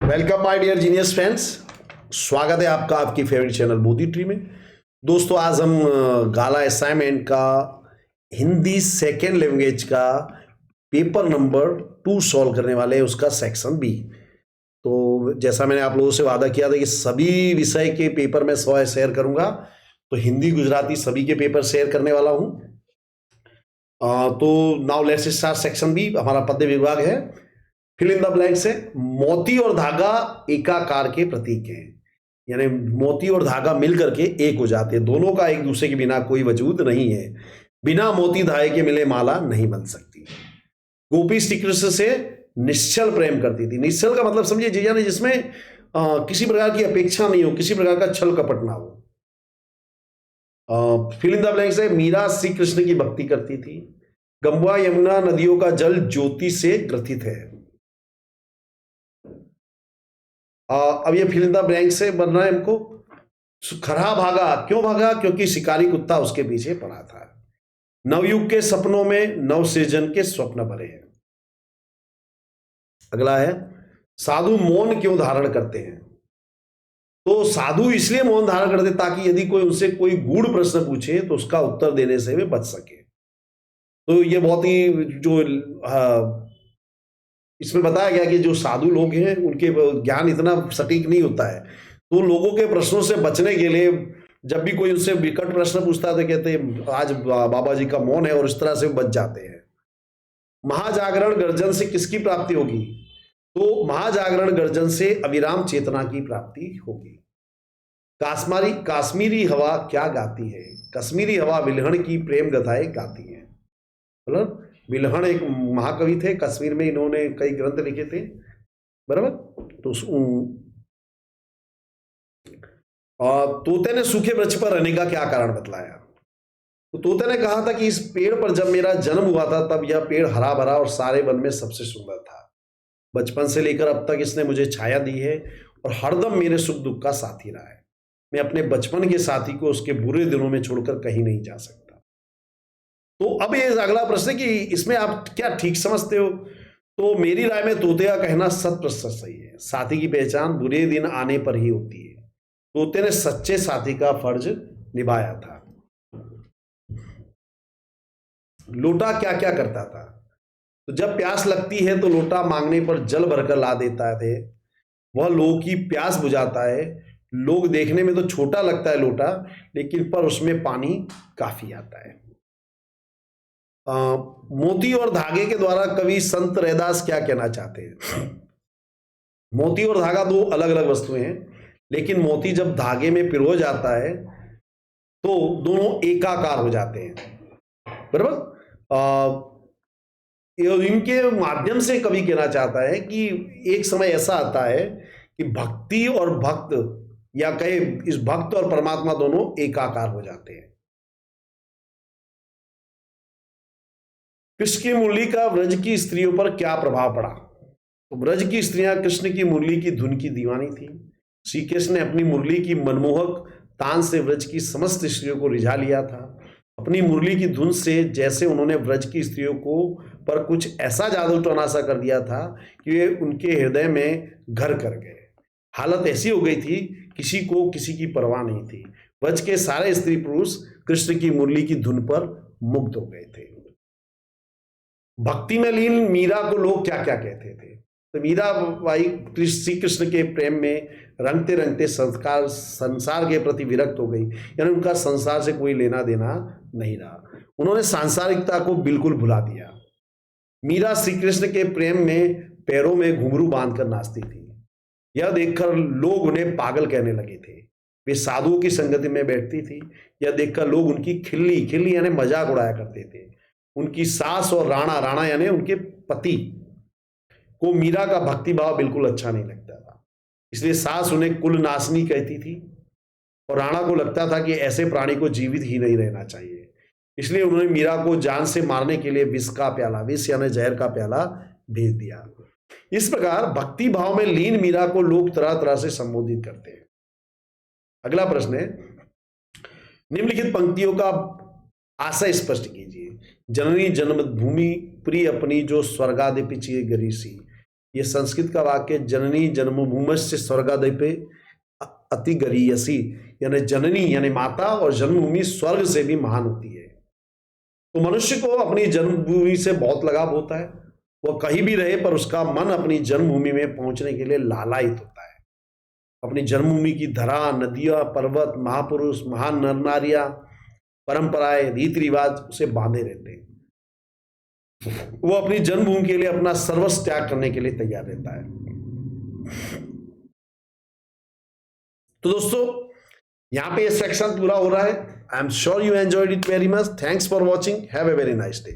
Welcome my dear genius friends. स्वागत है आपका आपकी फेवरेट चैनल मोदी ट्री में। दोस्तों आज हम गाला असाइनमेंट का हिंदी सेकेंड लैंग्वेज का पेपर नंबर 2 सॉल्व करने वाले हैं, उसका सेक्शन बी। तो जैसा मैंने आप लोगों से वादा किया था कि सभी विषय के पेपर मैं शेयर करूंगा, तो हिंदी गुजराती सभी के पेपर शेयर करने वाला हूं। तो now let's start section B. हमारा पद्य विभाग है। फिल इन द ब्लैंक्स है। मोती और धागा एकाकार के प्रतीक हैं, यानी मोती और धागा मिल करके एक हो जाते हैं। दोनों का एक दूसरे के बिना कोई वजूद नहीं है। बिना मोती धागे के मिले माला नहीं बन सकती। गोपी श्री कृष्ण से निश्चल प्रेम करती थी। निश्चल का मतलब समझिए जी, यानी जिसमें किसी प्रकार की अपेक्षा नहीं हो, किसी प्रकार का छल कपट ना हो। फिल इन द ब्लैंक्स है। मीरा श्री कृष्ण की भक्ति करती थी। गंगा यमुना नदियों का जल ज्योति से ग्रथित है। अब ये फिल इन द ब्लैंक से बनना है हमको। खरा भागा, क्यों भागा? क्योंकि शिकारी कुत्ता उसके पीछे पड़ा था। नवयुग के सपनों में नव सृजन के स्वप्न भरे हैं। अगला है साधु मौन क्यों धारण करते हैं? तो साधु इसलिए मौन धारण करते ताकि यदि कोई उनसे कोई गूढ़ प्रश्न पूछे तो उसका उत्तर देने से वे बच सके। तो ये बहुत ही जो इसमें बताया गया कि जो साधु लोग हैं उनके ज्ञान इतना सटीक नहीं होता है, तो लोगों के प्रश्नों से बचने के लिए जब भी कोई उनसे विकट प्रश्न पूछता है तो कहते हैं आज बाबा जी का मौन है, और इस तरह से बच जाते हैं। महाजागरण गर्जन से किसकी प्राप्ति होगी? तो महाजागरण गर्जन से अविराम चेतना की प्राप्ति होगी। काश्मीरी हवा क्या गाती है? कश्मीरी हवा विलहण की प्रेम गाथाएं गाती है। मतलब विलहण एक महाकवि थे, कश्मीर में इन्होंने कई ग्रंथ लिखे थे, बराबर। तो तोते ने सूखे वृक्ष पर रहने का क्या कारण बतलाया? तो तोते ने कहा था कि इस पेड़ पर जब मेरा जन्म हुआ था तब यह पेड़ हरा भरा और सारे वन में सबसे सुंदर था। बचपन से लेकर अब तक इसने मुझे छाया दी है और हरदम मेरे सुख दुख का साथी रहा है। मैं अपने बचपन के साथी को उसके बुरे दिनों में छोड़कर कहीं नहीं जा सकता। तो अब ये अगला प्रश्न है कि इसमें आप क्या ठीक समझते हो? तो मेरी राय में तोते का कहना 100% सही है। साथी की पहचान बुरे दिन आने पर ही होती है। तोते ने सच्चे साथी का फर्ज निभाया था। लोटा क्या क्या करता था? तो जब प्यास लगती है तो लोटा मांगने पर जल भरकर ला देता है। वह लोगों की प्यास बुझाता है। लोग देखने में तो छोटा लगता है लोटा, लेकिन पर उसमें पानी काफी आता है। मोती और धागे के द्वारा कवि संत रैदास क्या कहना चाहते हैं? मोती और धागा दो अलग अलग वस्तुएं हैं, लेकिन मोती जब धागे में पिरो जाता है तो दोनों एकाकार हो जाते हैं, बराबर। इनके माध्यम से कवि कहना चाहता है कि एक समय ऐसा आता है कि भक्ति और भक्त, या कहे इस भक्त और परमात्मा दोनों एकाकार हो जाते हैं। कृष्ण की मुरली का व्रज की स्त्रियों पर क्या प्रभाव पड़ा? तो व्रज की स्त्रियां कृष्ण की मुरली की धुन की दीवानी थी। श्री कृष्ण ने अपनी मुरली की मनमोहक तान से व्रज की समस्त स्त्रियों को रिझा लिया था। अपनी मुरली की धुन से जैसे उन्होंने व्रज की स्त्रियों को पर कुछ ऐसा जादू टोना सा कर दिया था कि वे उनके हृदय में घर कर गए। हालत ऐसी हो गई थी, किसी को किसी की परवाह नहीं थी। व्रज के सारे स्त्री पुरुष कृष्ण की मुरली की धुन पर मुग्ध हो गए थे। भक्ति में लीन मीरा को लोग क्या क्या कहते थे? तो मीरा बाई श्री कृष्ण के प्रेम में रंगते रंगते संसार के प्रति विरक्त हो गई, यानी उनका संसार से कोई लेना देना नहीं रहा। उन्होंने सांसारिकता को बिल्कुल भुला दिया। मीरा श्री कृष्ण के प्रेम में पैरों में घुंघरू बांधकर नाचती थी। यह देखकर लोग उन्हें पागल कहने लगे थे। वे साधुओं की संगति में बैठती थी। यह देखकर लोग उनकी खिल्ली यानी मजाक उड़ाया करते थे। उनकी सास और राणा यानी उनके पति को मीरा का भक्ति भाव बिल्कुल अच्छा नहीं लगता था। इसलिए सास उन्हें कुल नासनी कहती थी और राणा को लगता था कि ऐसे प्राणी को जीवित ही नहीं रहना चाहिए। इसलिए उन्होंने मीरा को जान से मारने के लिए विष का प्याला, विष यानी जहर का प्याला भेज दिया। इस प्रकार भक्ति भाव में लीन मीरा को लोग तरह तरह से संबोधित करते हैं। अगला प्रश्न है, निम्नलिखित पंक्तियों का आशय स्पष्ट कीजिए। जननी जन्मभूमि प्रिय अपनी जो स्वर्गादि पिछिए गरीसी। ये संस्कृत का वाक्य जननी जन्मभूमस्य स्वर्गादपि अति गरीयसी, यानी जननी यानी माता और जन्मभूमि स्वर्ग से भी महान होती है। तो मनुष्य को अपनी जन्मभूमि से बहुत लगाव होता है, वह कहीं भी रहे पर उसका मन अपनी जन्मभूमि में पहुंचने के लिए लालायित होता है। अपनी जन्मभूमि की धरा, नदियां, पर्वत, महापुरुष, महान नर नारियां, परंपराएं, रीति रिवाज उसे बांधे रहते हैं। वो अपनी जन्मभूमि के लिए अपना सर्वस्व त्याग करने के लिए तैयार रहता है। तो दोस्तों यहां पे ये सेक्शन पूरा हो रहा है। I am sure you enjoyed it very much. Thanks for watching. Have a very nice day.